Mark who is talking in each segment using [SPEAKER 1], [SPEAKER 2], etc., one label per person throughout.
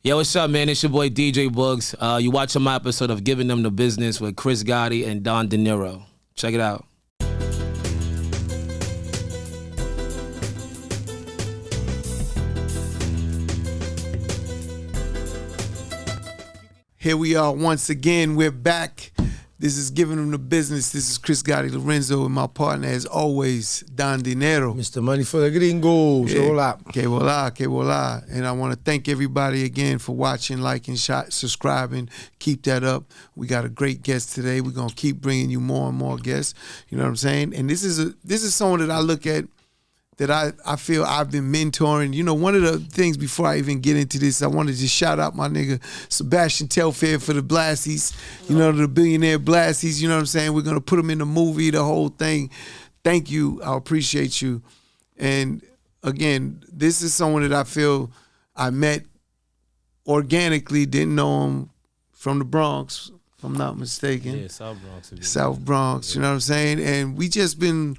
[SPEAKER 1] Yo, what's up, man? It's your boy DJ Boogz. You watching my episode of Giving Them the Business with Chris Gotti and Dinero. Check it out.
[SPEAKER 2] Here we are once again. We're back. This is Giving Them the Business. This is Chris Gotti, Lorenzo, and my partner, as always, Dinero.
[SPEAKER 3] Mr. Money for the Gringos.
[SPEAKER 2] Yeah.
[SPEAKER 3] Hola.
[SPEAKER 2] Que voila, que voila. And I want to thank everybody again for watching, liking, subscribing. Keep that up. We got a great guest today. We're going to keep bringing you more and more guests. You know what I'm saying? And this is someone that I look at that I feel I've been mentoring. You know, one of the things before I even get into this, I want to just shout out my nigga Sebastian Telfair for the Blasties, you know, the billionaire Blasties, you know what I'm saying? We're going to put him in the movie, the whole thing. Thank you. I appreciate you. And again, this is someone that I feel I met organically, didn't know him from the Bronx, if I'm not mistaken.
[SPEAKER 1] Yeah, South Bronx.
[SPEAKER 2] South Bronx, you know what I'm saying? And we just been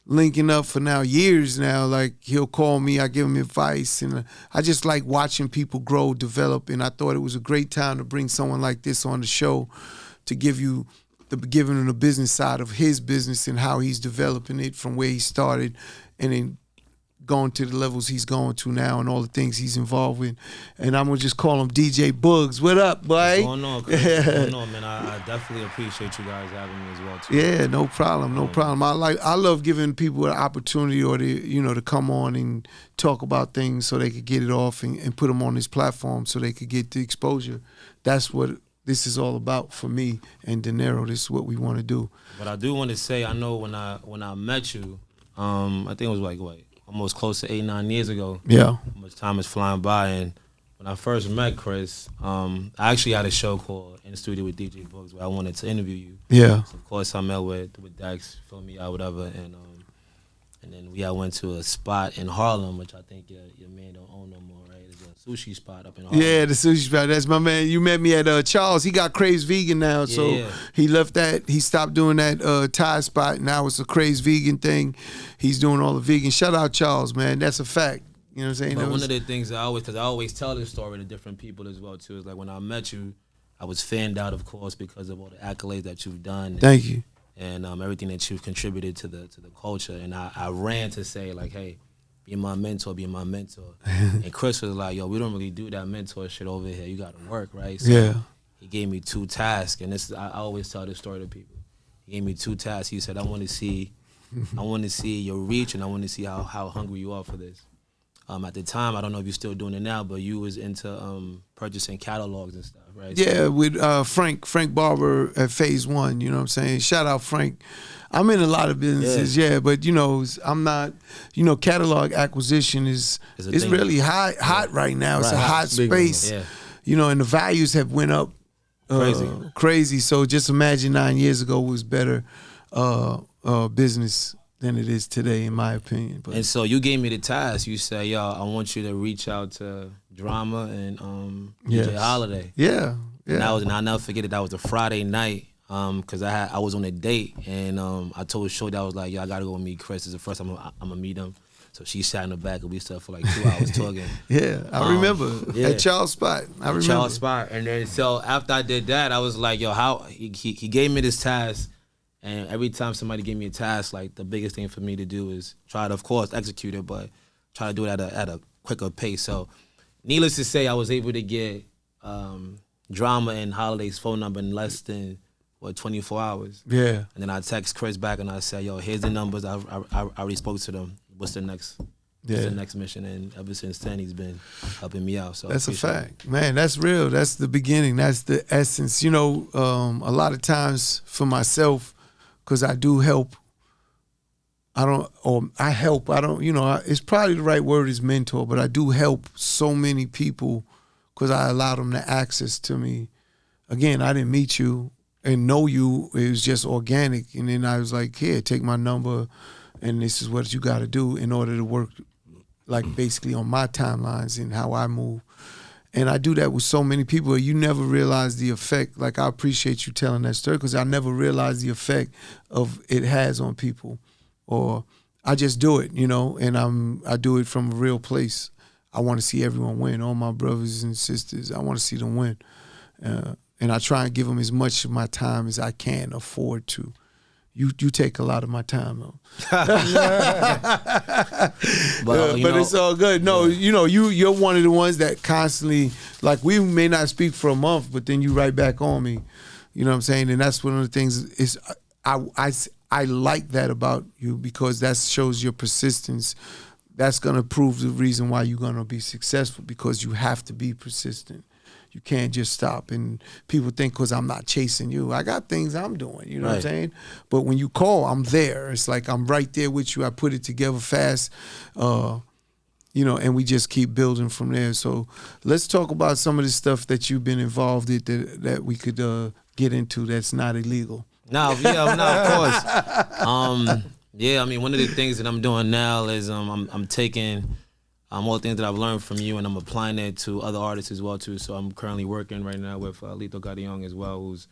[SPEAKER 2] linking up for now years now. Like, he'll call me, I give him advice, and I just like watching people grow, develop, and I thought it was a great time to bring someone like this on the show to give you giving him the business side of his business and how he's developing it from where he started and then going to the levels he's going to now and all the things he's involved with. And I'm gonna just call him DJ Boogz. What up, boy?
[SPEAKER 1] What's going on, Chris? What's going on, man? I definitely appreciate you guys having me as well, too.
[SPEAKER 2] Yeah, no problem, no problem. I love giving people an opportunity or to come on and talk about things so they could get it off and put them on this platform so they could get the exposure. That's what this is all about for me and Dinero. This is what we want to do.
[SPEAKER 1] But I do want to say, I know when I met you, I think it was like, almost close to 8-9 years ago.
[SPEAKER 2] Yeah.
[SPEAKER 1] How much time is flying by. And when I first met Chris, I actually had a show called In the Studio with DJ Boogz where I wanted to interview you.
[SPEAKER 2] Yeah.
[SPEAKER 1] So of course I met with Dex, filmed me out, whatever, and then we went to a spot in Harlem, which I think your man don't own no more, right? It's a sushi spot up in Harlem.
[SPEAKER 2] Yeah, the sushi spot. That's my man. You met me at Charles. He got Craze Vegan now, so he left that. He stopped doing that Thai spot. Now it's a Craze Vegan thing. He's doing all the vegan. Shout out Charles, man. That's a fact. You know what I'm saying?
[SPEAKER 1] But one of the things I always tell this story to different people as well too, is like when I met you, I was fanned out, of course, because of all the accolades that you've done.
[SPEAKER 2] Thank you.
[SPEAKER 1] And everything that you've contributed to the culture. And I ran to say, like, hey, be my mentor, be my mentor. And Chris was like, yo, we don't really do that mentor shit over here. You got to work, right? So
[SPEAKER 2] yeah.
[SPEAKER 1] He gave me 2 tasks, and I always tell this story to people. He gave me 2 tasks. He said, I want to see your reach, and I want to see how hungry you are for this. At the time, I don't know if you're still doing it now, but you was into purchasing catalogs and stuff, right?
[SPEAKER 2] Yeah, with Frank Barber at Phase 1, you know what I'm saying? Shout out Frank. I'm in a lot of businesses, yeah, but I'm not, catalog acquisition is really hot right now. It's a hot space.
[SPEAKER 1] Yeah.
[SPEAKER 2] And the values have went up crazy. So just imagine 9 years ago was better business than it is today, in my opinion. But.
[SPEAKER 1] And so you gave me the task. You said, yo, I want you to reach out to Drama and DJ Holiday.
[SPEAKER 2] Yeah, yeah.
[SPEAKER 1] And I'll never forget it. That was a Friday night because I was on a date, and I told Shorty, I was like, yo, I got to go meet Chris. This is the first time I'm going to meet him. So she sat in the back, and we stood for like 2 hours talking.
[SPEAKER 2] Yeah, I remember. At Charles Spot. I remember.
[SPEAKER 1] Charles Spot. And then so after I did that, I was like, yo, how he gave me this task. And every time somebody gave me a task, like the biggest thing for me to do is try to, of course, execute it, but try to do it at a quicker pace. So, needless to say, I was able to get Drama and Holiday's phone number in less than 24 hours.
[SPEAKER 2] Yeah.
[SPEAKER 1] And then I text Chris back and I said, "Yo, here's the numbers. I already spoke to them. What's the next? What's the next mission?" And ever since then, he's been helping me out. So
[SPEAKER 2] that's a fact, man. That's real. That's the beginning. That's the essence. A lot of times for myself. Because I do help, it's probably the right word is mentor, but I do help so many people because I allowed them the access to me. Again, I didn't meet you and know you. It was just organic. And then I was like, here, take my number, and this is what you got to do in order to work, like basically on my timelines and how I move. And I do that with so many people. You never realize the effect. Like, I appreciate you telling that story because I never realized the effect of it has on people. Or I just do it, and I do it from a real place. I want to see everyone win, all my brothers and sisters. I want to see them win. And I try and give them as much of my time as I can afford to. You take a lot of my time, though. But it's all good. No, you're one of the ones that constantly, like, we may not speak for a month, but then you write back on me. You know what I'm saying? And that's one of the things is I like that about you, because that shows your persistence. That's gonna prove the reason why you're gonna be successful, because you have to be persistent. You can't just stop. And people think because I'm not chasing you, I got things I'm doing, you know what I'm saying? But when you call, I'm there. It's like I'm right there with you. I put it together fast, and we just keep building from there. So let's talk about some of the stuff that you've been involved in that we could get into that's not illegal.
[SPEAKER 1] Of course. I mean, one of the things that I'm doing now is I'm taking all the things that I've learned from you, and I'm applying it to other artists as well too. So I'm currently working right now with Lito Gotti as well, who's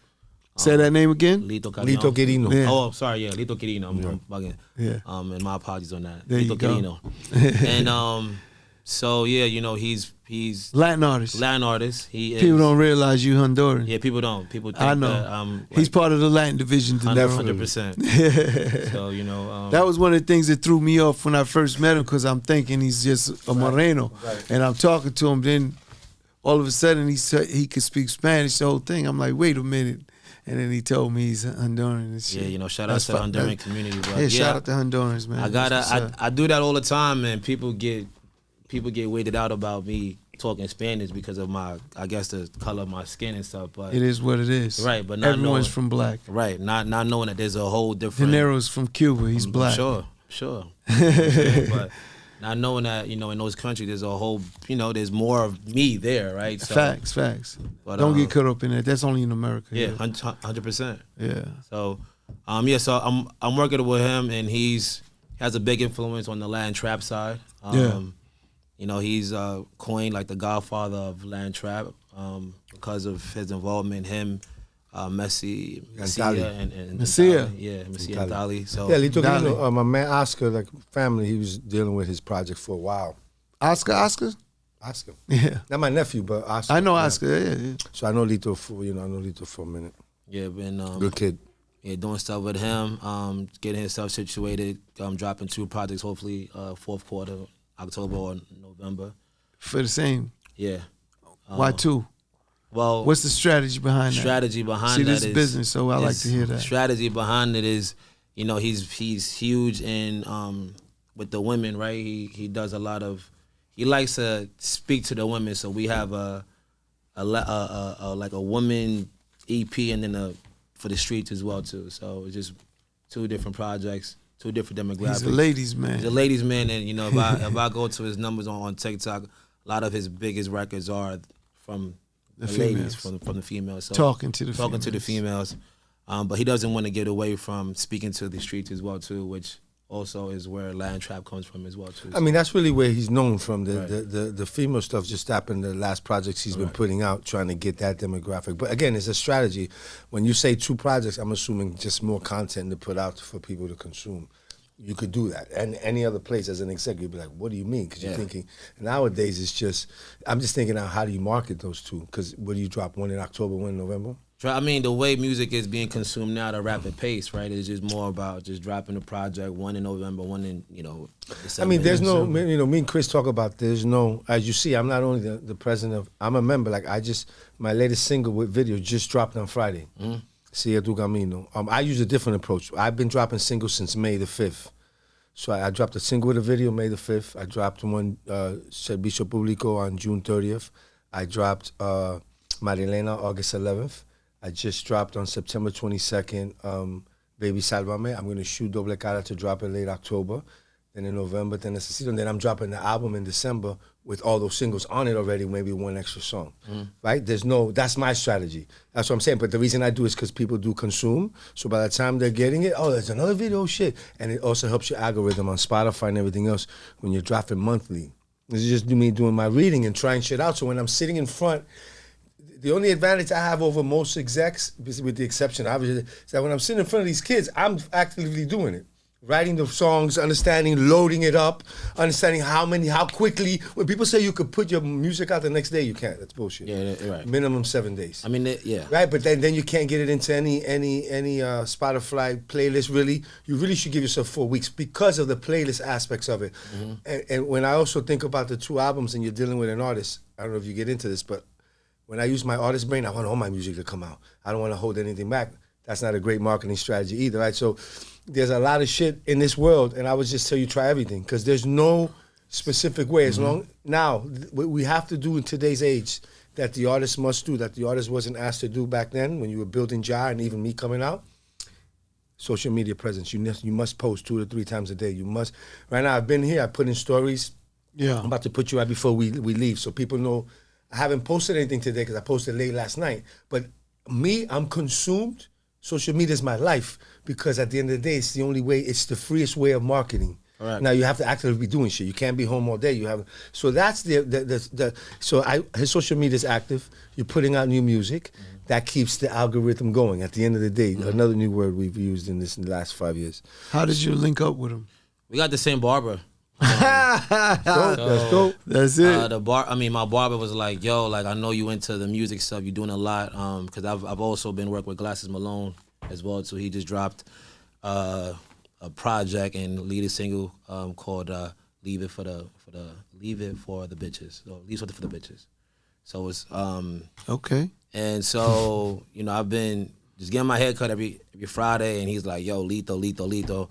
[SPEAKER 2] say that name again.
[SPEAKER 1] Lito
[SPEAKER 3] Guerino.
[SPEAKER 2] Yeah.
[SPEAKER 1] Oh, sorry, Lito Guerino. I'm bugging.
[SPEAKER 2] Yeah.
[SPEAKER 1] And my apologies on that.
[SPEAKER 2] There
[SPEAKER 1] Lito
[SPEAKER 2] you go.
[SPEAKER 1] Guerino. And so he's
[SPEAKER 2] Latin artist.
[SPEAKER 1] He is.
[SPEAKER 2] People don't realize you Honduran.
[SPEAKER 1] Yeah, people don't. People think
[SPEAKER 2] I know.
[SPEAKER 1] that
[SPEAKER 2] he's part of the Latin division.
[SPEAKER 1] 100%. So
[SPEAKER 2] that was one of the things that threw me off when I first met him, because I'm thinking he's just a Moreno, and I'm talking to him. Then all of a sudden he said he could speak Spanish. The whole thing. I'm like, wait a minute. And then he told me he's Honduran and shit.
[SPEAKER 1] Yeah, shout out to the Honduran community. But
[SPEAKER 2] shout out to Hondurans, man.
[SPEAKER 1] I do that all the time, and people get weirded out about me talking Spanish because of the color of my skin and stuff. But
[SPEAKER 2] it is what it is.
[SPEAKER 1] Right, but not
[SPEAKER 2] everyone's
[SPEAKER 1] knowing,
[SPEAKER 2] from black.
[SPEAKER 1] Right, not knowing that there's a whole different.
[SPEAKER 2] Dinero's from Cuba. He's black.
[SPEAKER 1] Sure. But not knowing that, in those countries there's a whole, there's more of me there, right? So,
[SPEAKER 2] facts. But, don't get caught up in that. That's only in America.
[SPEAKER 1] Yeah, 100%.
[SPEAKER 2] Yeah.
[SPEAKER 1] So, so I'm working with him, and he has a big influence on the Latin trap side. He's coined like the godfather of Latin trap because of his involvement. Him, Messi and
[SPEAKER 2] Messia.
[SPEAKER 1] Yeah, Messia and Dali. So
[SPEAKER 3] Lito Guerino, my man Oscar, like family, he was dealing with his project for a while.
[SPEAKER 2] Oscar. Yeah.
[SPEAKER 3] Not my nephew, but Oscar.
[SPEAKER 2] I know Oscar. Yeah.
[SPEAKER 3] So I know Lito for a minute.
[SPEAKER 1] Yeah, been
[SPEAKER 3] good kid.
[SPEAKER 1] Yeah, doing stuff with him, getting himself situated, dropping 2 projects, hopefully fourth quarter, October or November.
[SPEAKER 2] For the same.
[SPEAKER 1] Yeah.
[SPEAKER 2] Why 2?
[SPEAKER 1] Well,
[SPEAKER 2] what's the strategy behind that?
[SPEAKER 1] See,
[SPEAKER 2] this is business, so I like to hear that.
[SPEAKER 1] Strategy behind it is, he's huge in with the women, right? He does a lot of. He likes to speak to the women, so we have a woman EP, and then for the streets as well too. So it's just 2 different projects, 2 different demographics.
[SPEAKER 2] He's a ladies' man.
[SPEAKER 1] He's a ladies' man, and if I go to his numbers on TikTok, a lot of his biggest records are from the ladies, from the females. So
[SPEAKER 2] talking to the
[SPEAKER 1] females. But he doesn't want to get away from speaking to the streets as well too, which also is where Latin trap comes from as well too.
[SPEAKER 3] I mean, that's really where he's known from. The female stuff just happened the last projects he's been putting out, trying to get that demographic. But again, it's a strategy. When you say 2 projects, I'm assuming just more content to put out for people to consume. You could do that. And any other place as an exec, you'd be like, what do you mean? Because you're thinking, nowadays it's just, I'm just thinking now, how do you market those 2? Because what do you drop, 1 in October, 1 in November?
[SPEAKER 1] I mean, the way music is being consumed now at a rapid pace, right? It's just more about just dropping a project, 1 in November, 1 in, December.
[SPEAKER 3] I mean, there's no, me and Chris talk about there's no, as you see, I'm not only the president of, I'm a member, like my latest single with video just dropped on Friday. Sigue tu camino. I use a different approach. I've been dropping singles since May the 5th. So I dropped a single with a video May the 5th. I dropped one, Servicio Público, on June 30th. I dropped Marilena August 11th. I just dropped on September 22nd, Baby Sálvame. I'm going to shoot Doble Cara to drop it late October. Then in November, Te Necesito. And then I'm dropping the album in December with all those singles on it already, maybe 1 extra song, right? That's my strategy. That's what I'm saying. But the reason I do is because people do consume. So by the time they're getting it, there's another video, shit. And it also helps your algorithm on Spotify and everything else when you're dropping monthly. This is just me doing my reading and trying shit out. So when I'm sitting in front, the only advantage I have over most execs, with the exception, obviously, is that when I'm sitting in front of these kids, I'm actively doing it. writing the songs, understanding, loading it up, understanding how quickly. When people say you could put your music out the next day, you can't. That's bullshit.
[SPEAKER 1] Yeah, right.
[SPEAKER 3] Minimum 7 days.
[SPEAKER 1] I mean, yeah.
[SPEAKER 3] Right, but then you can't get it into any Spotify playlist. Really, you really should give yourself 4 weeks because of the playlist aspects of it. And when I also think about the 2 albums, and you're dealing with an artist, I don't know if you get into this, but when I use my artist brain, I want all my music to come out. I don't want to hold anything back. That's not a great marketing strategy either, right? So there's a lot of shit in this world, and I would just tell you try everything because there's no specific way. As long now, what we have to do in today's age that the artist must do, that the artist wasn't asked to do back then when you were building Jar and even me coming out, social media presence. You must post 2 to 3 times a day. You must. Right now, I've been here. I put in stories.
[SPEAKER 2] Yeah.
[SPEAKER 3] I'm about to put you right before we leave so people know I haven't posted anything today because I posted late last night. But me, I'm consumed. Social media is my life because at the end of the day, it's the only way, it's the freest way of marketing. Right. Now you have to actively be doing shit. You can't be home all day. So that's his social media is active. You're putting out new music. That keeps the algorithm going. At the end of the day, another new word we've used in the last 5 years.
[SPEAKER 2] How did you link up with him?
[SPEAKER 1] We got the same barber.
[SPEAKER 3] That's dope.
[SPEAKER 2] That's it.
[SPEAKER 1] My barber was like, yo, like I know you into the music stuff. You're doing a lot. Cause I've also been working with Glasses Malone as well. So he just dropped a project and lead a single called Leave It for the Bitches. Or Leave Something for the Bitches. So it's
[SPEAKER 2] okay.
[SPEAKER 1] And so, I've been just getting my hair cut every Friday, and he's like, yo, Lito.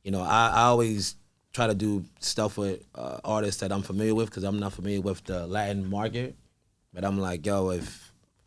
[SPEAKER 1] I always try to do stuff with artists that I'm familiar with because I'm not familiar with the Latin market. But I'm like, yo,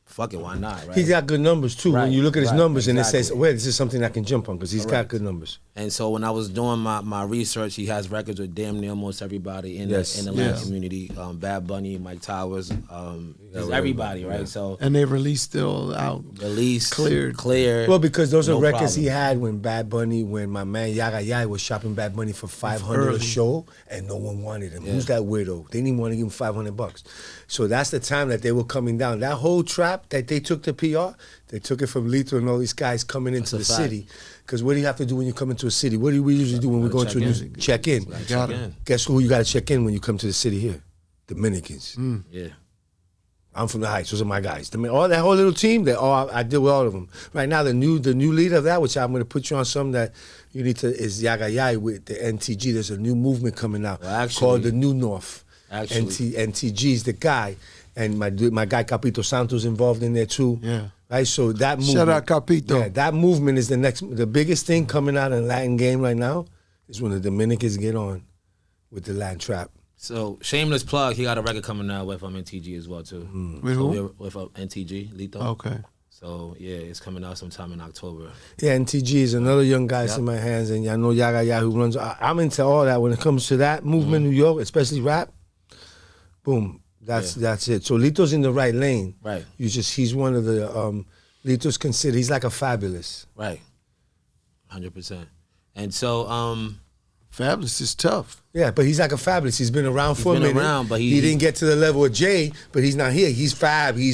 [SPEAKER 1] fuck it, why not, right?
[SPEAKER 3] He's got good numbers, too. Right, when you look at his numbers and it says, well, this is something I can jump on because he's got good numbers.
[SPEAKER 1] And so when I was doing my research, he has records with damn near almost everybody in the Latin community. Bad Bunny, Mike Towers, just everybody, right? So
[SPEAKER 2] and they released still out.
[SPEAKER 1] Released.
[SPEAKER 2] Cleared.
[SPEAKER 3] Well, because those are records he had when my man Yaga Yai was shopping Bad Bunny for $500 a show and no one wanted him. Yeah. Who's that weirdo? They didn't even want to give him $500. So that's the time that they were coming down. That whole trap that they took to PR, they took it from Lito and all these guys coming into the city. Because what do you have to do when you come into a city? What do we usually do when we go into a new city? Check in. Guess who you got to check in when you come to the city here? Dominicans.
[SPEAKER 1] Yeah.
[SPEAKER 3] I'm from the Heights. Those are my guys. All that whole little team, I deal with all of them. Right now, the new leader of that, which I'm going to put you on some that you need to, is Yaga Yai with the NTG. There's a new movement coming out called the New North. NTG is the guy. And my guy Capito Santos involved in there too. Yeah. Right, so that movement.
[SPEAKER 2] Shout out Capito.
[SPEAKER 3] Yeah, that movement is the biggest thing coming out in the Latin game right now is when the Dominicans get on with the Latin trap.
[SPEAKER 1] So shameless plug, he got a record coming out with NTG as well too.
[SPEAKER 2] With who?
[SPEAKER 1] With NTG, Lito.
[SPEAKER 2] Okay.
[SPEAKER 1] So yeah, it's coming out sometime in October.
[SPEAKER 3] Yeah, NTG is another young guy in my hands, and I know Yaga Yah who runs. I'm into all that when it comes to that movement, New York, especially rap. Boom. That's it. So Lito's in the right lane.
[SPEAKER 1] Right.
[SPEAKER 3] He's one of the Lito's considered. He's like a Fabulous.
[SPEAKER 1] Right. 100%. And so
[SPEAKER 2] Fabulous is tough.
[SPEAKER 3] Yeah, but he's like a Fabulous. He's been around for a minute.
[SPEAKER 1] But
[SPEAKER 3] he didn't get to the level of Jay, but he's not here. He's Fab. He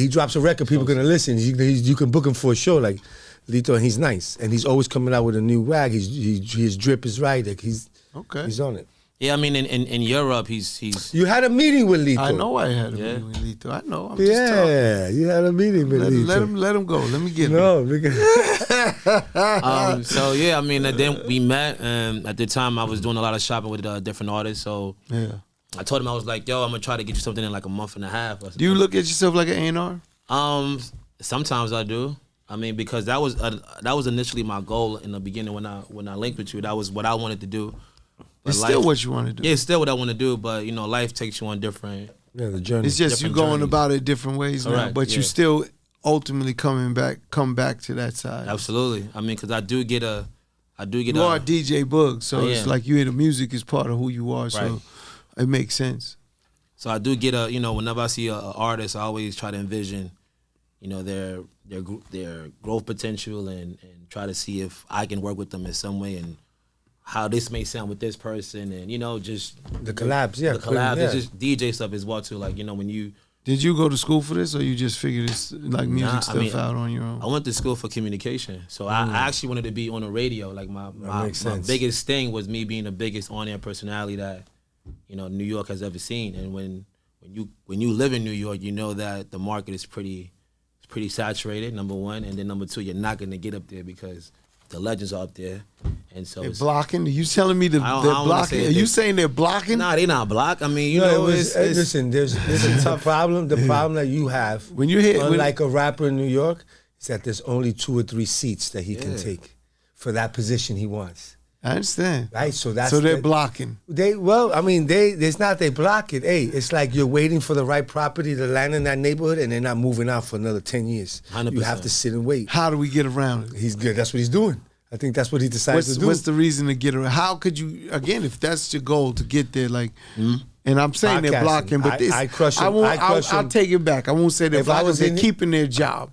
[SPEAKER 3] drops a record. People gonna listen. You can book him for a show like Lito, and he's nice. And he's always coming out with a new rag. His drip is right. Like he's on it.
[SPEAKER 1] Yeah, I mean, in Europe, he's.
[SPEAKER 3] You had a meeting with Lito.
[SPEAKER 2] I know I had a meeting with Lito. I know. I'm
[SPEAKER 3] just talking. You had a meeting with Lito.
[SPEAKER 2] Let him go. Let me get him.
[SPEAKER 3] No,
[SPEAKER 1] so yeah, I mean, then we met, and at the time I was doing a lot of shopping with different artists. So
[SPEAKER 2] yeah,
[SPEAKER 1] I told him I was like, yo, I'm gonna try to get you something in like a month and a half.
[SPEAKER 2] Do you look at yourself like an A&R?
[SPEAKER 1] Sometimes I do. I mean, because that was initially my goal in the beginning when I linked with you. That was what I wanted to do. But
[SPEAKER 2] it's still what you want to do.
[SPEAKER 1] Yeah, it's still what I want to do, but life takes you on different.
[SPEAKER 3] Yeah, the journey.
[SPEAKER 2] It's just you going about it different ways now, but you still ultimately come back to that side.
[SPEAKER 1] Absolutely. I mean, because I do get. You are
[SPEAKER 2] DJ Boogz, so it's like you in the music is part of who you are, so it makes sense.
[SPEAKER 1] So I do get whenever I see an artist, I always try to envision, their growth potential and try to see if I can work with them in some way and how this may sound with this person and just
[SPEAKER 3] the collabs,
[SPEAKER 1] the collabs. It's just DJ stuff as well too. Like when you
[SPEAKER 2] Did you go to school for this, or you just figured this like music stuff out on your own?
[SPEAKER 1] I went to school for communication, so I actually wanted to be on the radio. Like my biggest thing was me being the biggest on-air personality that New York has ever seen. And when you live in New York, you know that the market is pretty saturated. Number one, and then number two, you're not gonna get up there because the legends are up there, and so
[SPEAKER 2] they're blocking. Are you telling me they're blocking? Are you saying they're blocking?
[SPEAKER 1] Nah, they're not blocked. I mean,
[SPEAKER 3] listen, there's a tough problem. The problem that you have
[SPEAKER 2] when you hit,
[SPEAKER 3] unlike a rapper in New York, is that there's only 2 or 3 seats that he can take for that position he wants.
[SPEAKER 2] I understand.
[SPEAKER 3] Right, so
[SPEAKER 2] they're blocking.
[SPEAKER 3] It's not they block it. Hey, it's like you're waiting for the right property to land in that neighborhood, and they're not moving out for another 10 years.
[SPEAKER 1] 100%.
[SPEAKER 3] You have to sit and wait.
[SPEAKER 2] How do we get around it?
[SPEAKER 3] He's good. That's what he's doing. I think that's what he decided to do.
[SPEAKER 2] What's the reason to get around? How could you, again, if that's your goal to get there, like, and I'm saying they're blocking, but I'll take it back. I won't say they're blocking. They're keeping their job.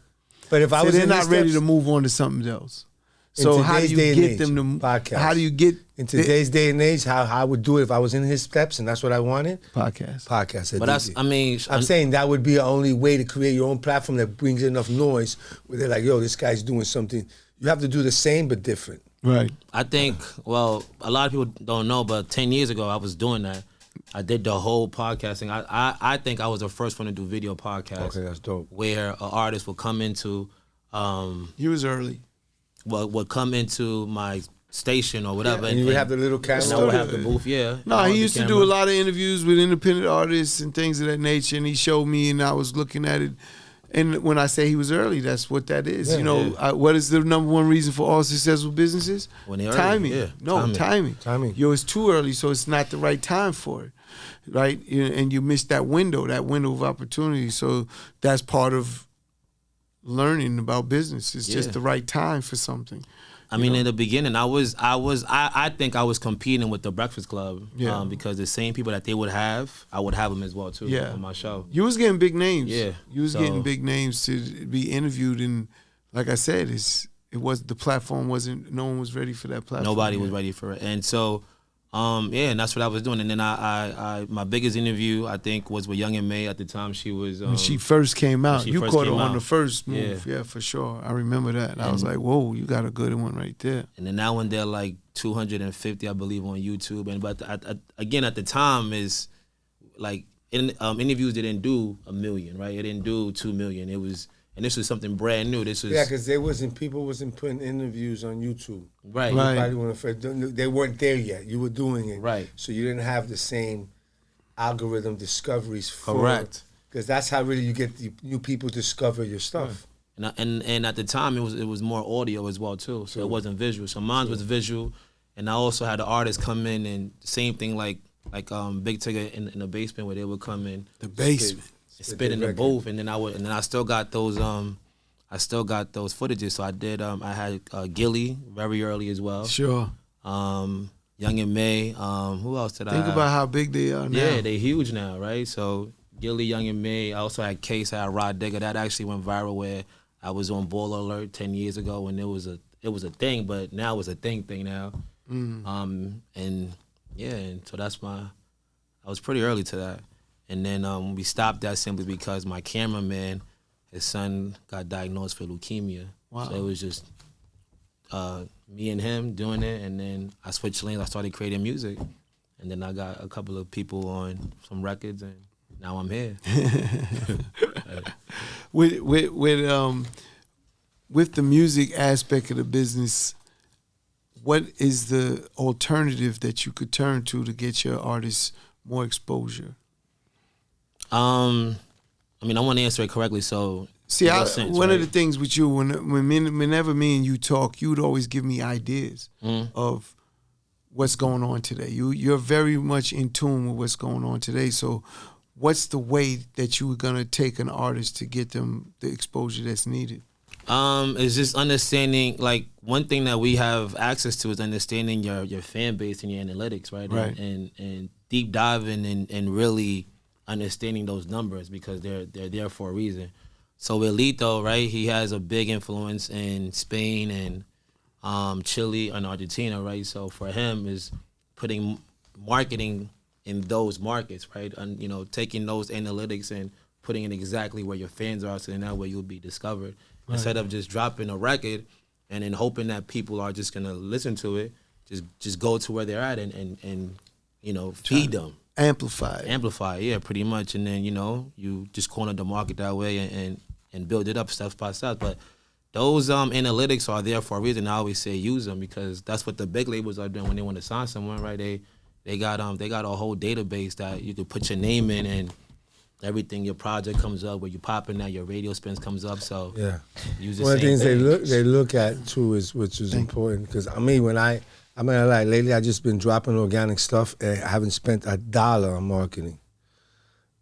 [SPEAKER 3] But if I was
[SPEAKER 2] they're not ready to move on to something else. So how do you get them to podcast? How do you get
[SPEAKER 3] in today's day and age? How I would do it if I was in his steps and that's what I wanted.
[SPEAKER 2] Podcast.
[SPEAKER 3] But I'm saying that would be the only way to create your own platform that brings enough noise where they're like, yo, this guy's doing something. You have to do the same but different.
[SPEAKER 2] Right.
[SPEAKER 1] I think. Well, a lot of people don't know, but 10 years ago I was doing that. I did the whole podcasting. I think I was the first one to do video podcasts.
[SPEAKER 3] Okay, that's dope.
[SPEAKER 1] Where an artist would come into.
[SPEAKER 2] He was early.
[SPEAKER 1] Would come into my station or whatever.
[SPEAKER 3] And you would have the little camera.
[SPEAKER 1] And I would have the booth, yeah.
[SPEAKER 2] No, he used to do a lot of interviews with independent artists and things of that nature, and he showed me, and I was looking at it. And when I say he was early, that's what that is. Yeah, what is the number one reason for all successful businesses?
[SPEAKER 1] When they're
[SPEAKER 2] timing.
[SPEAKER 1] Early, yeah.
[SPEAKER 2] No, timing. Yo, it's too early, so it's not the right time for it, right? And you missed that window of opportunity. So that's part of learning about business. It's just the right time for something.
[SPEAKER 1] I mean, in the beginning, I think I was competing with the Breakfast Club because the same people that they would have, I would have them as well too on my show.
[SPEAKER 2] You was getting big names.
[SPEAKER 1] Yeah,
[SPEAKER 2] you was getting big names to be interviewed, and like I said, the platform wasn't. No one was ready for that platform.
[SPEAKER 1] Nobody was ready for it, and so. And that's what I was doing. And then I my biggest interview, I think, was with Young and May at the time. She was
[SPEAKER 2] when she first came out. You caught her on the first move, yeah, for sure. I remember that. And I was like, whoa, you got a good one right there.
[SPEAKER 1] And then that one, they're like 250, I believe, on YouTube. And but again, at the time, is like interviews didn't do 1 million, right? It didn't do 2 million. It was. And this was something brand new. This was
[SPEAKER 3] because people wasn't putting interviews on YouTube.
[SPEAKER 1] Right.
[SPEAKER 3] They weren't there yet. You were doing it.
[SPEAKER 1] Right.
[SPEAKER 3] So you didn't have the same algorithm discoveries.
[SPEAKER 1] Correct.
[SPEAKER 3] Because that's how really you get the new people discover your stuff.
[SPEAKER 1] Right. And at the time it was more audio as well too. So it wasn't visual. So mine was visual, and I also had the artists come in and same thing like Big Tigger in the basement where they would come in.
[SPEAKER 2] The basement.
[SPEAKER 1] Spit in the booth, and then I still got those footages. So I did I had Gilly very early as well.
[SPEAKER 2] Sure.
[SPEAKER 1] Young and May. Who else did I
[SPEAKER 2] think about how big they are now?
[SPEAKER 1] Yeah, they huge now, right? So Gilly, Young and May. I also had Case. I had Rod Digger. That actually went viral where I was on Baller Alert 10 years ago, and it was a thing, but now it's a thing now. And so I was pretty early to that. And then we stopped that simply because my cameraman, his son got diagnosed for leukemia.
[SPEAKER 2] Wow.
[SPEAKER 1] So it was just me and him doing it. And then I switched lanes. I started creating music. And then I got a couple of people on some records, and now I'm here.
[SPEAKER 2] With the music aspect of the business, what is the alternative that you could turn to get your artists more exposure?
[SPEAKER 1] I mean, I want to answer it correctly. So,
[SPEAKER 2] one of the things with you, whenever me and you talk, you would always give me ideas of what's going on today. You're very much in tune with what's going on today. So, what's the way that you were gonna take an artist to get them the exposure that's needed?
[SPEAKER 1] It's just understanding. Like one thing that we have access to is understanding your fan base and your analytics, right?
[SPEAKER 2] Right.
[SPEAKER 1] And deep diving and really understanding those numbers because they're there for a reason. So with Lito, right, he has a big influence in Spain and Chile and Argentina, right? So for him is putting marketing in those markets, right? And taking those analytics and putting it exactly where your fans are, so then that way you'll be discovered. Right. Instead of just dropping a record and then hoping that people are just gonna listen to it, just go to where they're at and you know, feed them. Amplify, yeah, pretty much. And then, you know, you just corner the market that way and build it up step by step. But those analytics are there for a reason. I always say use them, because that's what the big labels are doing when they want to sign someone, right? They got a whole database that you could put your name in, and everything, your project comes up, where you popping that, your radio spins comes up. So
[SPEAKER 3] yeah,
[SPEAKER 1] use the
[SPEAKER 3] one of the things
[SPEAKER 1] thing.
[SPEAKER 3] they look at too is, which is important, because I mean, like lately I just been dropping organic stuff and I haven't spent $1 on marketing.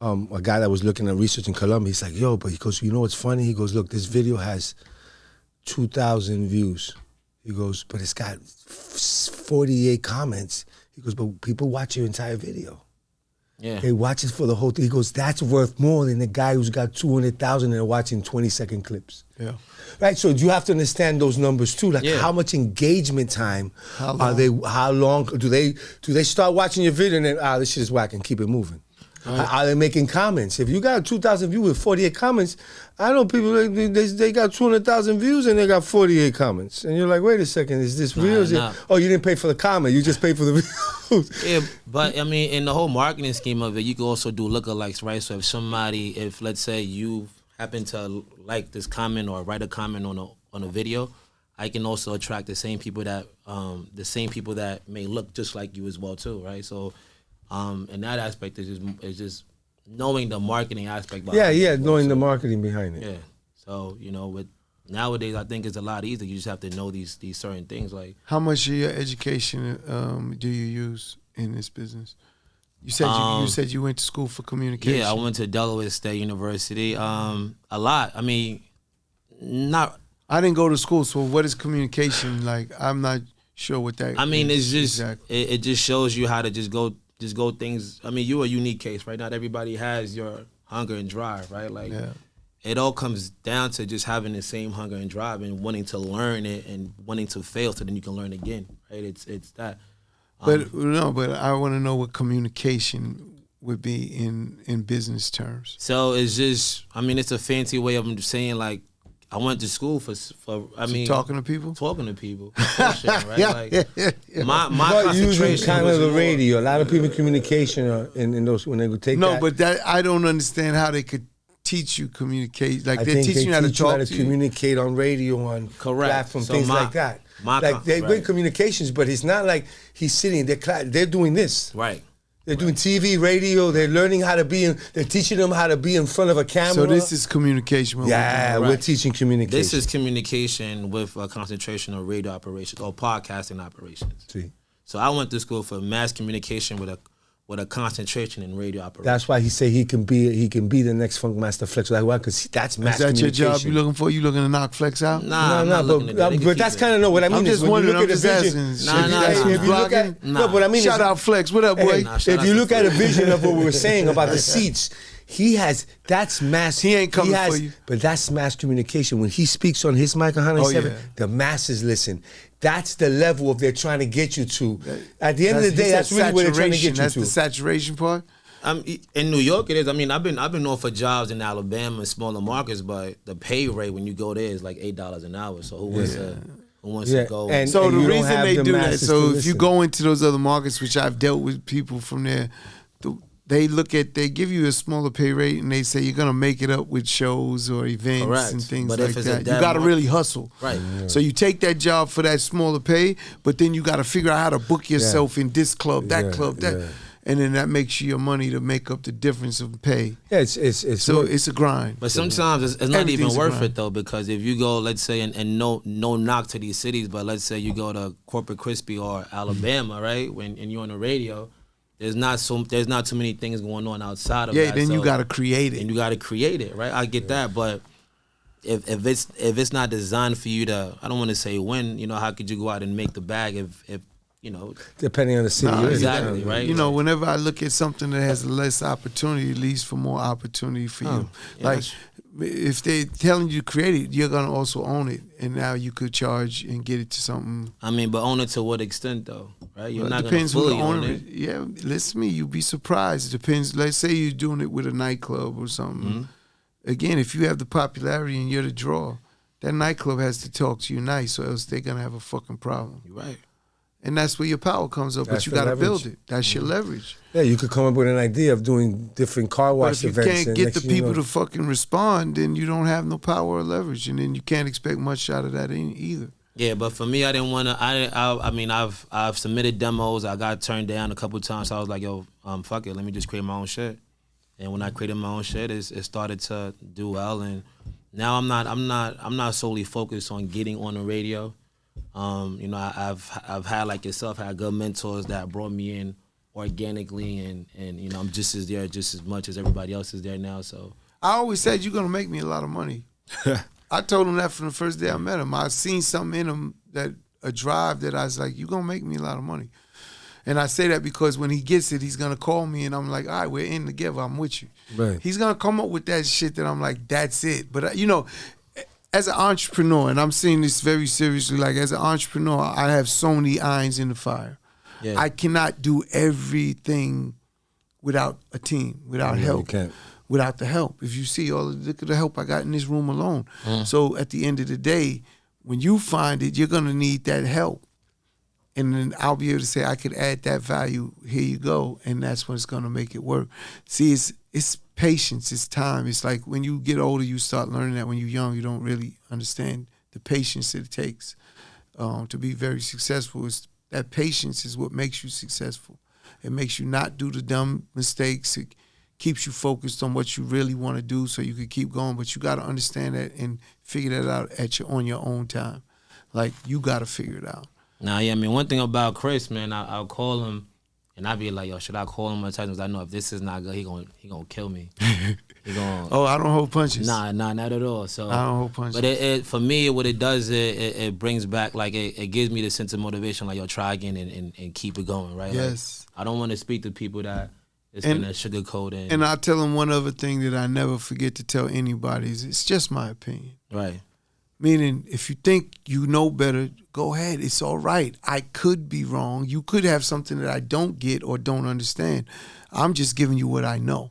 [SPEAKER 3] A guy that was looking at research in Colombia, he's like, yo, but he goes, you know what's funny? He goes, look, this video has 2,000 views. He goes, but it's got 48 comments. He goes, but people watch your entire video.
[SPEAKER 1] Yeah.
[SPEAKER 3] They watch it for the whole thing. He goes, that's worth more than the guy who's got 200,000 and they're watching 20-second clips.
[SPEAKER 2] Yeah.
[SPEAKER 3] Right, so you have to understand those numbers too. Like, how much engagement time are they? How long do they start watching your video and then, this shit is whack, and keep it moving? Right. Are they making comments? If you got 2,000 views with 48 comments, I know people, they got 200,000 views and they got 48 comments. And you're like, wait a second, is this real? Oh, you didn't pay for the comment, you just paid for the views.
[SPEAKER 1] Yeah, but I mean, in the whole marketing scheme of it, you can also do lookalikes, right? So if let's say you happen to like this comment or write a comment on a video, I can also attract the same people that may look just like you as well too, right? So in that aspect, is just knowing the marketing aspect behind it.
[SPEAKER 3] Knowing the marketing behind it.
[SPEAKER 1] Yeah. So, you know, with nowadays, I think it's a lot easier. You just have to know these certain things. Like,
[SPEAKER 2] how much of your education do you use in this business? You said you went to school for communication.
[SPEAKER 1] Yeah, I went to Delaware State University. A lot. I mean,
[SPEAKER 2] I didn't go to school, so what is communication like? I'm not sure what that.
[SPEAKER 1] I mean,
[SPEAKER 2] is
[SPEAKER 1] it's just
[SPEAKER 2] exactly.
[SPEAKER 1] it just shows you how to just go things. I mean, you're a unique case, right? Not everybody has your hunger and drive, right? Like, it all comes down to just having the same hunger and drive and wanting to learn it and wanting to fail so then you can learn again, right? It's that.
[SPEAKER 2] But I want to know what communication would be in business terms.
[SPEAKER 1] So it's just, I mean, it's a fancy way of saying, like, I went to school for
[SPEAKER 2] talking to people?
[SPEAKER 1] Talking to people. Right?
[SPEAKER 2] Yeah.
[SPEAKER 1] My
[SPEAKER 3] but
[SPEAKER 1] concentration
[SPEAKER 3] using kind
[SPEAKER 1] was
[SPEAKER 3] of the
[SPEAKER 1] more,
[SPEAKER 3] radio. A lot of people in in those, when they would take that.
[SPEAKER 2] No, but I don't understand how they could teach you communicate. Like,
[SPEAKER 3] they're
[SPEAKER 2] teaching you how to talk to
[SPEAKER 3] communicate on radio, on platform, things like that. They're good communications, but it's not like he's sitting. They're doing this.
[SPEAKER 1] Right.
[SPEAKER 3] They're doing TV, radio. They're learning how to they're teaching them how to be in front of a camera.
[SPEAKER 2] So this is communication.
[SPEAKER 3] We're teaching communication.
[SPEAKER 1] This is communication with a concentration on radio operations or podcasting operations.
[SPEAKER 3] See.
[SPEAKER 1] So I went to school for mass communication with a concentration in radio operations.
[SPEAKER 3] That's why he say he can be the next Funk Master Flex. Like, why? Because that's mass communication.
[SPEAKER 2] Is that your job you looking for? You looking to knock Flex out?
[SPEAKER 1] Nah,
[SPEAKER 3] but that's kind of what I mean.
[SPEAKER 2] I'm just wondering. I'm just asking.
[SPEAKER 3] If you look at but I mean,
[SPEAKER 2] shout out Flex. What up, boy?
[SPEAKER 3] If you look at a vision of what we were saying about the seats, that's mass.
[SPEAKER 2] He ain't coming for you.
[SPEAKER 3] But that's mass communication. When he speaks on his mic 107, the masses listen. That's the level of they're trying to get you to. At the end of the day, that's really where they're trying to get you to.
[SPEAKER 2] That's the saturation part?
[SPEAKER 1] In New York, it is. I mean, I've been known for jobs in Alabama and smaller markets, but the pay rate when you go there is like $8 an hour. So who wants to go?
[SPEAKER 2] And so the reason they do that, so if you go into those other markets, which I've dealt with people from there, they give you a smaller pay rate and they say you're gonna make it up with shows or events and things like that. You gotta really hustle.
[SPEAKER 1] Right.
[SPEAKER 2] Yeah. So you take that job for that smaller pay, but then you gotta figure out how to book yourself in this club, that club, that. Yeah. And then that makes you your money to make up the difference of pay.
[SPEAKER 3] Yeah, it's
[SPEAKER 2] a grind.
[SPEAKER 1] But sometimes it's not even worth it though, because if you go, let's say, and no knock to these cities, but let's say you go to Corpus Christi or Alabama, right? And you're on the radio. There's not too many things going on outside of that.
[SPEAKER 2] Yeah, then you gotta create it.
[SPEAKER 1] And you gotta create it, right? I get that, but if it's not designed for you to, I don't want to say win. You know, how could you go out and make the bag if you know,
[SPEAKER 3] depending on the city.
[SPEAKER 2] Nah,
[SPEAKER 3] you're in.
[SPEAKER 1] exactly, right?
[SPEAKER 2] You know, whenever I look at something that has less opportunity, it leads for more opportunity for you.
[SPEAKER 1] Yeah,
[SPEAKER 2] Like, if they're telling you to create it, you're gonna also own it, and now you could charge and get it to something.
[SPEAKER 1] I mean, but own it to what extent, though, right? You're not
[SPEAKER 2] Depends
[SPEAKER 1] gonna
[SPEAKER 2] who
[SPEAKER 1] fully
[SPEAKER 2] the
[SPEAKER 1] own
[SPEAKER 2] owner
[SPEAKER 1] it.
[SPEAKER 2] is. Yeah, listen to me. You'd be surprised. It depends. Let's say you're doing it with a nightclub or something.
[SPEAKER 1] Mm-hmm.
[SPEAKER 2] Again, if you have the popularity and you're the draw, that nightclub has to talk to you nice, or else they're gonna have a fucking problem.
[SPEAKER 1] You're right.
[SPEAKER 2] And that's where your power comes up.
[SPEAKER 3] That's
[SPEAKER 2] But you
[SPEAKER 3] the
[SPEAKER 2] got to
[SPEAKER 3] leverage.
[SPEAKER 2] build it. That's your leverage.
[SPEAKER 3] Yeah, you could come up with an idea of doing different car
[SPEAKER 2] But
[SPEAKER 3] wash
[SPEAKER 2] if you
[SPEAKER 3] events.
[SPEAKER 2] can't
[SPEAKER 3] and
[SPEAKER 2] get
[SPEAKER 3] next
[SPEAKER 2] the
[SPEAKER 3] thing you
[SPEAKER 2] people
[SPEAKER 3] know-
[SPEAKER 2] to fucking respond, then you don't have no power or leverage, and then you can't expect much out of that either.
[SPEAKER 1] Yeah, but for me, I didn't want to. I mean, I've submitted demos. I got turned down a couple of times. So I was like, yo, fuck it. Let me just create my own shit. And when I created my own shit, it started to do well. And now I'm not solely focused on getting on the radio. You know, I've had, like yourself, had good mentors that brought me in organically, and you know, I'm just as much as everybody else is there now. So
[SPEAKER 2] I always said you're gonna make me a lot of money. I told him that from the first day I met him. I seen something in him, that a drive that I was like, you're gonna make me a lot of money. And I say that because when he gets it, he's gonna call me, and I'm like, all right, we're in together. I'm with you.
[SPEAKER 3] Right.
[SPEAKER 2] He's gonna come up with that shit that I'm like, that's it. But you know, as an entrepreneur, and I'm saying this very seriously, like as an entrepreneur, I have so many irons in the fire.
[SPEAKER 1] yeah,
[SPEAKER 2] I cannot do everything without a team, without
[SPEAKER 3] Yeah, you
[SPEAKER 2] help,
[SPEAKER 3] can't.
[SPEAKER 2] without the help. If you see look at the help I got in this room alone. So at the end of the day, when you find it, you're gonna need that help. And then I'll be able to say, I could add that value, here you go, and that's what's gonna make it work. See, it's patience, it's time. It's like when you get older, you start learning that. When you're young, you don't really understand the patience that it takes to be very successful. That patience is what makes you successful. It makes you not do the dumb mistakes. It keeps you focused on what you really want to do so you can keep going. But you got to understand that and figure that out on your own time. Like, you got to figure it out.
[SPEAKER 1] Nah, yeah, I mean, one thing about Chris, man, I'll call him, and I'll be like, yo, should I call him or text him? 'Cause I know if this is not good, he gonna kill me. He gonna.
[SPEAKER 2] Oh, I don't hold punches.
[SPEAKER 1] Nah, not at all. So
[SPEAKER 2] I don't hold punches.
[SPEAKER 1] But it for me, what it does, it brings back, like, it gives me the sense of motivation, like, yo, try again and keep it going, right?
[SPEAKER 2] Yes.
[SPEAKER 1] Like, I don't want to speak to people that it's
[SPEAKER 2] And-
[SPEAKER 1] gonna sugarcoat and
[SPEAKER 2] And I'll tell them one other thing that I never forget to tell anybody is it's just my opinion.
[SPEAKER 1] right.
[SPEAKER 2] Meaning, if you think you know better, go ahead. It's all right. I could be wrong. You could have something that I don't get or don't understand. I'm just giving you what I know.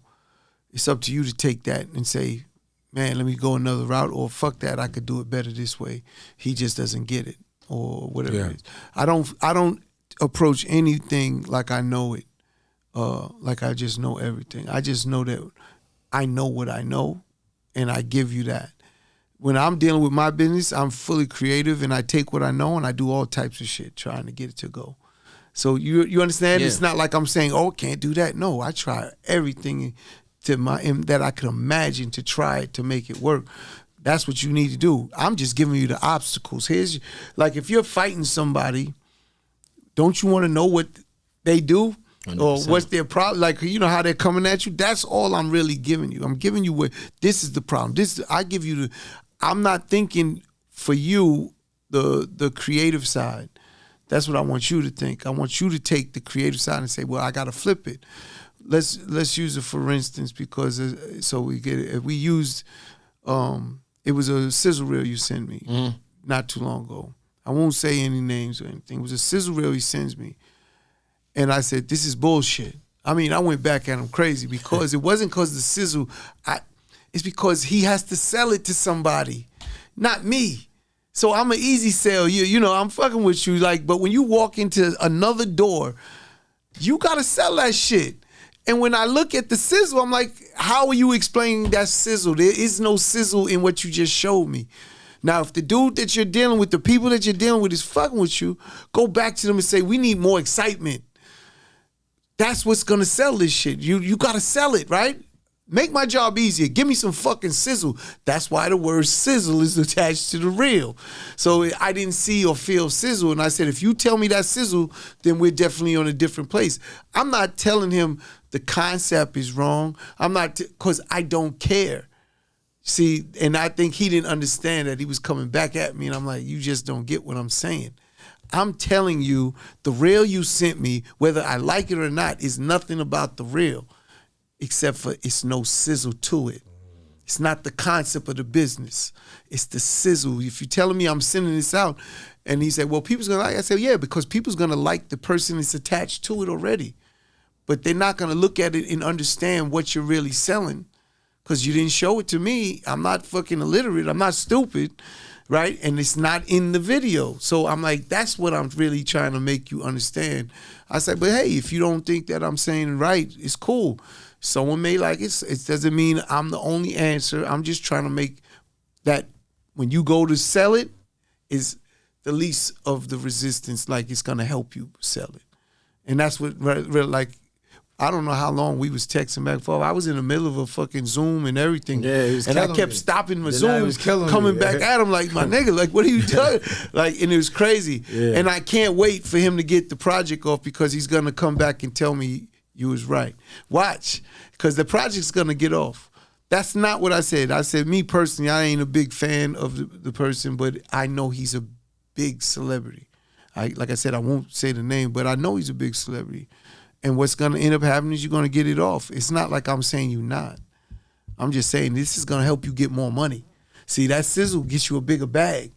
[SPEAKER 2] It's up to you to take that and say, man, let me go another route, or fuck that, I could do it better this way. He just doesn't get it, or whatever
[SPEAKER 3] Yeah.
[SPEAKER 2] it is. I don't approach anything like I know it, like I just know everything. I just know that I know what I know, and I give you that. When I'm dealing with my business, I'm fully creative, and I take what I know and I do all types of shit trying to get it to go. So you understand?
[SPEAKER 1] Yeah.
[SPEAKER 2] It's not like I'm saying, oh, can't do that. No, I try everything that I could imagine to try it to make it work. That's what you need to do. I'm just giving you the obstacles. Like, if you're fighting somebody, don't you want to know what they do?
[SPEAKER 1] 100%.
[SPEAKER 2] Or what's their problem? Like, you know how they're coming at you? That's all I'm really giving you. I'm giving you what, this is the problem. I'm not thinking for you the creative side. That's what I want you to think. I want you to take the creative side and say, well, I got to flip it. Let's use it for instance, because so we get it. We used it was a Sizzle Reel you sent me not too long ago. I won't say any names or anything. It was a Sizzle Reel he sends me, and I said, this is bullshit. I mean, I went back at him crazy because it wasn't because the sizzle. It's because he has to sell it to somebody, not me. So I'm an easy sell. You know, I'm fucking with you. Like, but when you walk into another door, you gotta sell that shit. And when I look at the sizzle, I'm like, how are you explaining that sizzle? There is no sizzle in what you just showed me. Now, if the dude that you're dealing with, the people that you're dealing with is fucking with you, go back to them and say, we need more excitement. That's what's gonna sell this shit. You gotta sell it, right? Make my job easier. Give me some fucking sizzle. That's why the word sizzle is attached to the reel. So I didn't see or feel sizzle. And I said, if you tell me that sizzle, then we're definitely on a different place. I'm not telling him the concept is wrong. I'm not, because I don't care. See, and I think he didn't understand that. He was coming back at me, and I'm like, you just don't get what I'm saying. I'm telling you, the reel you sent me, whether I like it or not, is nothing about the reel, except for it's no sizzle to it. It's not the concept of the business. It's the sizzle. If you're telling me I'm sending this out, and he said, well, people's going to like it. I said, yeah, because people's going to like the person that's attached to it already. But they're not going to look at it and understand what you're really selling because you didn't show it to me. I'm not fucking illiterate. I'm not stupid, right? And it's not in the video. So I'm like, that's what I'm really trying to make you understand. I said, but hey, if you don't think that I'm saying right, it's cool. Someone may like it. It doesn't mean I'm the only answer. I'm just trying to make that when you go to sell it, is the least of the resistance, like it's gonna help you sell it. And that's what, like, I don't know how long we was texting back and forth. I was in the middle of a fucking Zoom and everything.
[SPEAKER 3] Yeah, it was
[SPEAKER 2] and I kept
[SPEAKER 3] me.
[SPEAKER 2] stopping my
[SPEAKER 3] Then
[SPEAKER 2] Zoom, coming back at him like, my nigga, like, what are you doing? Like, and it was crazy.
[SPEAKER 3] Yeah.
[SPEAKER 2] And I can't wait for him to get the project off because he's gonna come back and tell me you was right. Watch, because the project's gonna get off. That's not what I said. I said, me personally, I ain't a big fan of the person, but I know he's a big celebrity. Like I said, I won't say the name, but I know he's a big celebrity. And what's gonna end up happening is you're gonna get it off. It's not like I'm saying you're not. I'm just saying this is gonna help you get more money. See, that sizzle gets you a bigger bag.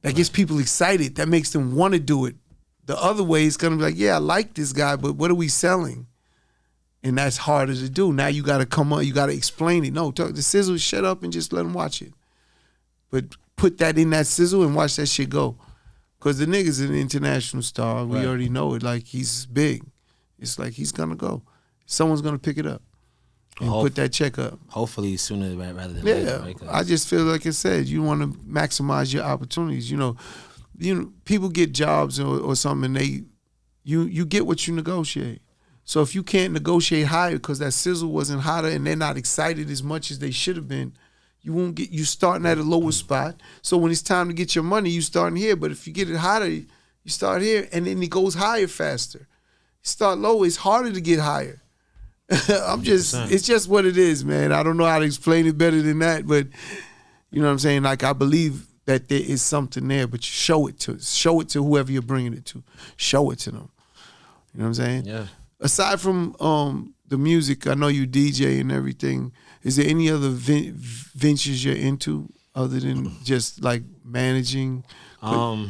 [SPEAKER 2] That gets people excited. That makes them want to do it. The other way is gonna be like, yeah, I like this guy, but what are we selling? And that's harder to do. Now you gotta come up, you gotta explain it. No, talk the sizzle, shut up and just let them watch it. But put that in that sizzle and watch that shit go. Cause the nigga's an international star. We already know it. Like, he's big. It's like he's gonna go. Someone's gonna pick it up and put that check up.
[SPEAKER 1] Hopefully sooner rather than later. Right?
[SPEAKER 2] I just feel like I said, you want to maximize your opportunities. You know, people get jobs or something, and you get what you negotiate. So if you can't negotiate higher because that sizzle wasn't hotter and they're not excited as much as they should have been, you starting at a lower spot. So when it's time to get your money, you starting here. But if you get it hotter, you start here, and then it goes higher faster. Start low, it's harder to get higher. It's just what it is, man. I don't know how to explain it better than that, but you know what I'm saying? Like, I believe that there is something there, but you show it to whoever you're bringing it to. Show it to them. You know what I'm saying?
[SPEAKER 1] Yeah.
[SPEAKER 2] Aside from the music, I know you DJ and everything. Is there any other ventures you're into other than just like managing?
[SPEAKER 1] Yeah.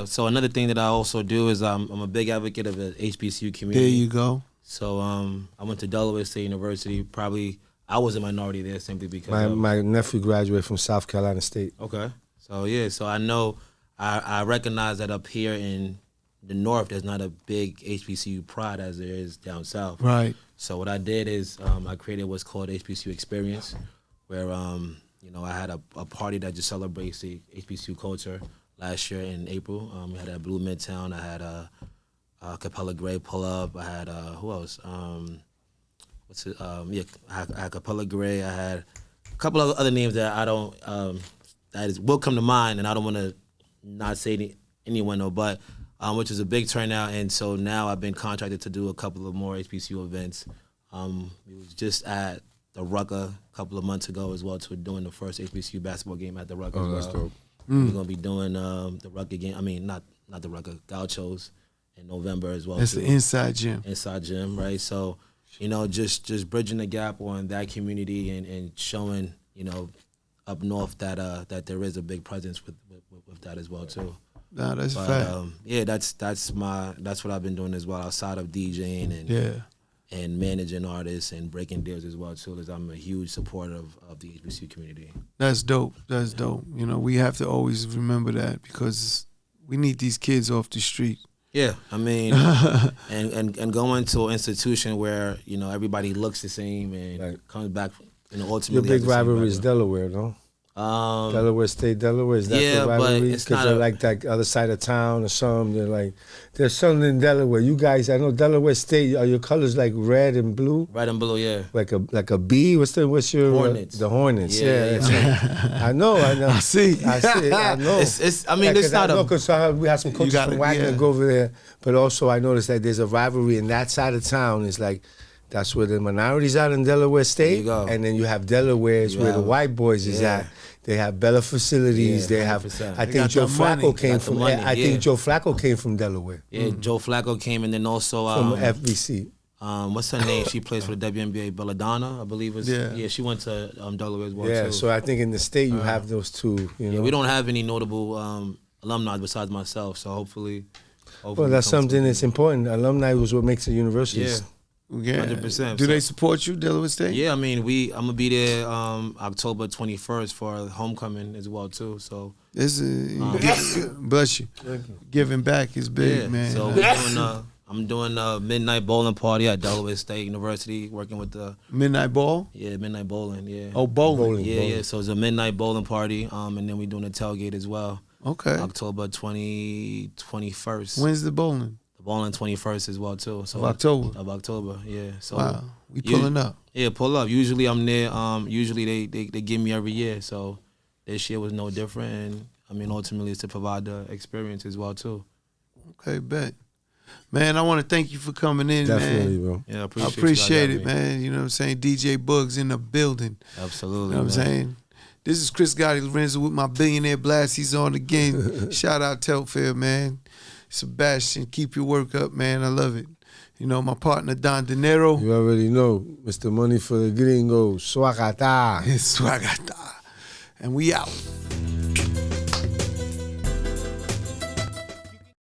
[SPEAKER 1] So another thing that I also do is I'm a big advocate of the HBCU community.
[SPEAKER 2] There you go.
[SPEAKER 1] So I went to Delaware State University. Probably I was a minority there simply because
[SPEAKER 3] my nephew graduated from South Carolina State.
[SPEAKER 1] Okay. So yeah. So I know I recognize that up here in the North, there's not a big HBCU pride as there is down south.
[SPEAKER 2] Right.
[SPEAKER 1] So what I did is I created what's called HBCU Experience, where I had a party that just celebrates the HBCU culture. Last year in April, we had at Blue Midtown. I had Capella Gray pull up. I had who else? I had Capella Gray. I had a couple of other names that I don't will come to mind, and I don't want to not say anyone though, but which is a big turnout. And so now I've been contracted to do a couple of more HBCU events. We was just at the Rucker a couple of months ago as well, to doing the first HBCU basketball game at the Rucker.
[SPEAKER 3] Oh, that's dope.
[SPEAKER 1] We're gonna be doing the Rucker game. I mean, not the Rucker, Gauchos in November as well.
[SPEAKER 2] That's the inside gym.
[SPEAKER 1] Inside gym, right? So, just bridging the gap on that community and showing, up north that there is a big presence with that as well too.
[SPEAKER 2] Nah, that's fact.
[SPEAKER 1] Yeah, that's what I've been doing as well, outside of DJing and managing artists and breaking deals as well too, because I'm a huge supporter of the HBCU community.
[SPEAKER 2] That's dope. That's dope. We have to always remember that because we need these kids off the street.
[SPEAKER 1] Yeah, I mean, and going to an institution where everybody looks the same and comes back. Ultimately,
[SPEAKER 3] your big rivalry is Delaware, no? Delaware State, Delaware, is that the rivalry?
[SPEAKER 1] But it's not
[SPEAKER 3] they're like that other side of town or something. They're like, there's something in Delaware. You guys, I know Delaware State. Are your colors like red and blue?
[SPEAKER 1] Red and blue, yeah.
[SPEAKER 3] Like a bee. What's your
[SPEAKER 1] Hornets?
[SPEAKER 3] The Hornets. Yeah. I know.
[SPEAKER 2] I see.
[SPEAKER 3] I know.
[SPEAKER 1] It's not a.
[SPEAKER 3] Because we have some coaches from Wagner go over there, but also I noticed that there's a rivalry in that side of town. It's like That's where the minorities are in Delaware State.
[SPEAKER 1] There you go.
[SPEAKER 3] And then you have Delaware, is where the white boys is at. They have better facilities.
[SPEAKER 1] Yeah,
[SPEAKER 3] they have.
[SPEAKER 1] 100%.
[SPEAKER 3] I think Joe Flacco came from. I think Joe Flacco came from Delaware.
[SPEAKER 1] Yeah, Joe Flacco came, and then also
[SPEAKER 3] From FBC.
[SPEAKER 1] What's her name? She plays for the WNBA. Belladonna, I believe. Yeah, she went to Delaware as well.
[SPEAKER 3] Yeah,
[SPEAKER 1] too.
[SPEAKER 3] so I think in the state you have those two. You know?
[SPEAKER 1] We don't have any notable alumni besides myself. So hopefully
[SPEAKER 3] well, that's something that's important. Alumni was what makes a university.
[SPEAKER 2] Yeah,
[SPEAKER 1] 100%.
[SPEAKER 2] Do they support you, Delaware State?
[SPEAKER 1] Yeah, I mean, I'm gonna be there October 21st for homecoming as well too. So
[SPEAKER 2] this is bless you. Giving back is big, man.
[SPEAKER 1] So I'm doing a midnight bowling party at Delaware State University, working with the
[SPEAKER 2] midnight ball.
[SPEAKER 1] Yeah, midnight bowling. Yeah.
[SPEAKER 2] Oh, bowling.
[SPEAKER 1] Yeah. So it's a midnight bowling party, and then we're doing a tailgate as well.
[SPEAKER 2] Okay.
[SPEAKER 1] October 21st.
[SPEAKER 2] When's the bowling?
[SPEAKER 1] Bowling 21st as well too. So
[SPEAKER 2] of
[SPEAKER 1] October, yeah. So
[SPEAKER 2] wow, we pulling up.
[SPEAKER 1] Yeah, pull up. Usually I'm there. Usually they give me every year. So this year was no different. And I mean, ultimately it's to provide the experience as well too.
[SPEAKER 2] Okay, bet. Man, I want to thank you for coming in,
[SPEAKER 3] Definitely,
[SPEAKER 2] man.
[SPEAKER 3] bro.
[SPEAKER 1] Yeah, I
[SPEAKER 2] appreciate it, man. You know what I'm saying? DJ Boogz in the building.
[SPEAKER 1] Absolutely.
[SPEAKER 2] You know what I'm saying? This is Chris Gotti Lorenzo with my Billionaire Blast. He's on again. Shout out Telfair, man. Sebastian, keep your work up, man. I love it. You know, my partner, Don Dinero.
[SPEAKER 3] You already know. Mr. Money for the Gringos. Swagata.
[SPEAKER 2] Swagata. And we out.